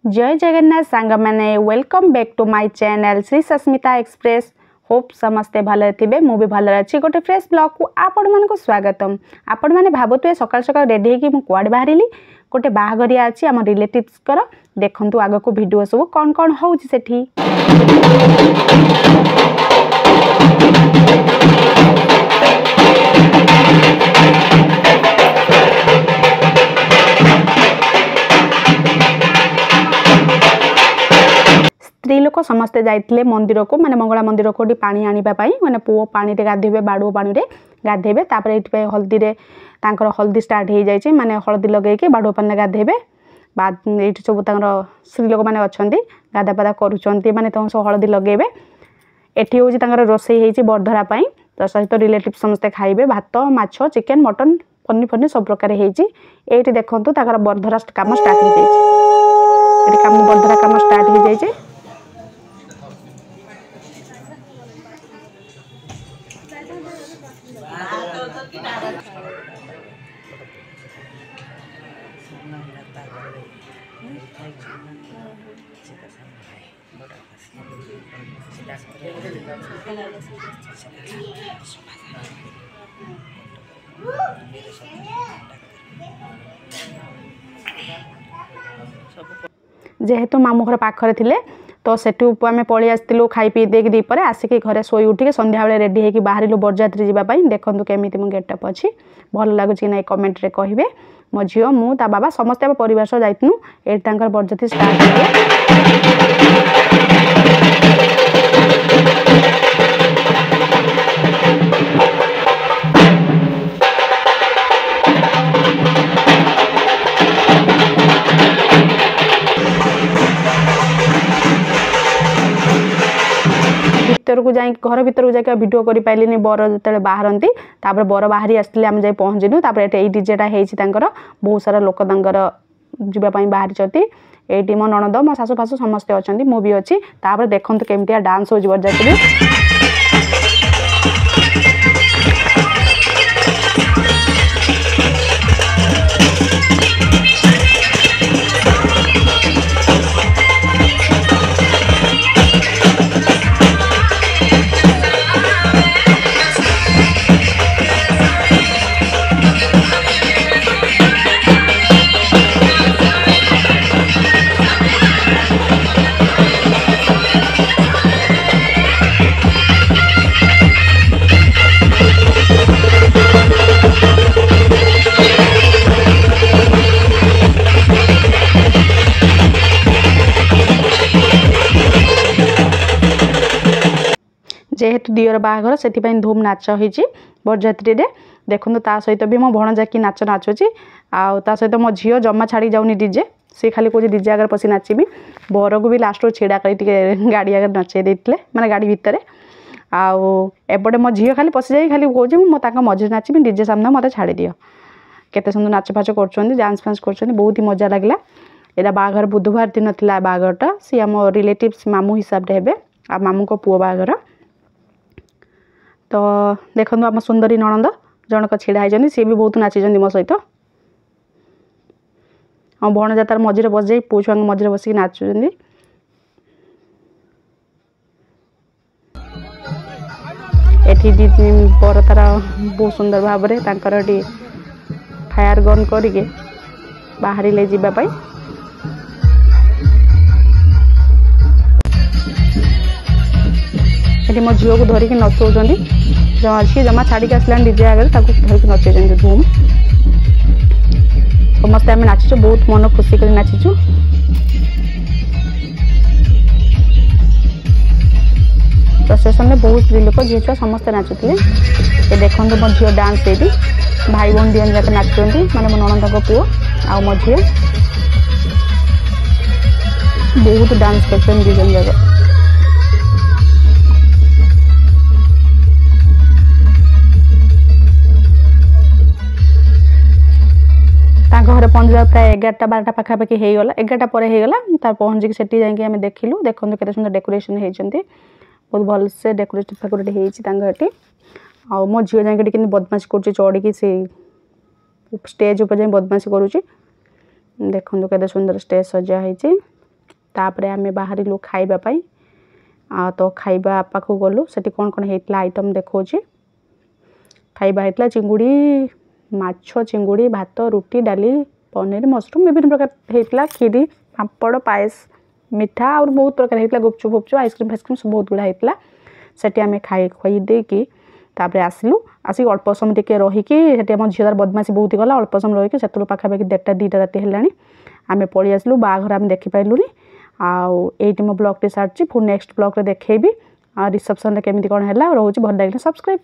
जय जगन्नाथ सांग मैंने welcome back to my channel Shri Sasmita express. Hope समस्ते भले थे मुझे भले अच्छी गोटे फ्रेश ब्लॉग को आपण मानक स्वागतम। आपण मैंने भावुए सकाल सकाल रेडी होगी मुझे बाहर गोटे बाहाघरिया अच्छी आम रिलेटिव्स देखु आग को भिड सब कौन कौन हो स्त्री लोक समस्ते जाइए मंदिर को माने मंगला मंदिर को पानी आनिबाई माने पुओ पानी रे गाधेबे बाड़ुओ पानी रे गाधेबे तापर एठी हल्दी रे तांकर हल्दी स्टार्ट हो जाइए माने हल्दी लगे कि बाड़ुओ पानी गाधेबे बाद ये सब स्त्री लोक मैंने अच्छा गाधा पाधा करुँच माने तुम सब हल्दी लगेबे। एठी हूँ रोसई होती बरधरा तो सहित रिलेटिव समस्ते खाइबे भात माछ चिकेन मटन पनीर फनीर सब प्रकार होती देखु बरधरा काम स्टार्ट हो जाए बरधरा काम स्टार्ट हो जाए। जेहेतु मामू घर पाखरे थिले तो सेठू आम पलि आसलु खाई पी देख दीपर आसिक घरे शोई उठिक संध्या बेले रेडी होकर बाहर बरजात्री जावाई देखूँ केमी मो गेटअप अच्छी भल लगुच ना कमेंट रे कहे। मो झील मु ता बाबा समस्ते परिवार सह जाइनु ये बरजात्री स्टार्ट हो भीतर को जाए घर भीतर को जाके वीडियो कर पाइलिनी बर जो बाहरती बर बाहरी आसते आम जाए पहुँचनु ये डीजेटा होता बहुत सारा लोक जावाई बाहरी ये मो नणद मो शाशु फाशु समस्ते अच्छा मुझे अच्छी देखते केमती डांस हो बरजात्री। जेहेतु दियर बाहाघर से धूम नाच होती बरजात्री देखो ता सहित भी मो भणजा की नाच नाचुची आ सहित मो झील जमा छाड़ी जाऊनी डीजे सी खाली कौन डीजे आगे पशि नाचबी बर को भी लास्ट छिड़ा कर गाड़ी आगे नचे देते माने गाड़ी भितर आपटे मो झील खाली पशि जाए खाली कौन मुझे मझे नाचबी डीजे सामने मत छाड़ी दियो केते सुंदर नाच फाच कर डांस फांस कर बहुत ही मजा लगला। यहाँ बाहाघर बुधवार दिन था बाहाघरटा सी आम रिलेटिव्स मामू हिसाब से हे आ मामू को पुओ बाहाघर तो देखो आम सुंदरी नणंद जनक छिड़ा होती सी भी बहुत नाची मो सहित हम भणजा तार मझे बस जाए पुओ छुआ मझे बसिक नाचुं एठी बर तार बहुत सुंदर भाव में फायर गन करके बाहर ले जावाई ये मो झील को धरिकी नचौं जमा छाड़ी आसला डीजे आगे धरिकी नचें धूम समस्ते आम नाचीचु बहुत मन खुशी कर नाचीचु। प्रोसेसन में बहुत स्त्री लोक झील छुआ समस्ते नाचुले ये देखो मो झील डांस देती भाई भौणी दिजन जाक नाचुंट माने मो नणंद पुओ आ मो झील बहुत डांस कर दिजन जाक घर पहुँचला प्राय 11-12 पाखापाखि हो गला 11टा पर हो गला तार पहुँचिक से जाए देखिलु देखो केते सुंदर डेकोरेशन होती बहुत भल से डेकोरेट फेकोरेट होती आ मो झील जाए बदमाशी कर चढ़ी से स्टेज ऊपर जाए बदमाशी करुच्ची देखो केते सुंदर स्टेज सजा होती तापर आम बाहर खावाई तो खाइबा पाखु गलु से कौन कौन होता आइटम देखा खाइबा होता चिंगुड़ी माछ चिंगुड़ी भात रुटी डाली पनीर मशरूम विभिन्न प्रकार होता खीरी पापड़ पायस मिठा और बहुत प्रकार होता गुपचुप फुपचुप आइसक्रीम फाइसक्रीम सब बहुत गुड़ा होता से आम खाई खुई देकी तापर आसलु आसिक अल्प समय टिके रहीकि आम झील बदमाशी बहुत गला अल्प समय रहीकि से पाखापाखि 1:30 राति है आम पलि आसलु बाघर आम देखिपारूनी आईटी मो ब्लॉग टी सारी पुणी नेक्स्ट ब्लॉग रे देखेबी रिसेप्शन केमी कौन है रोचे भल लगे सब्सक्राइब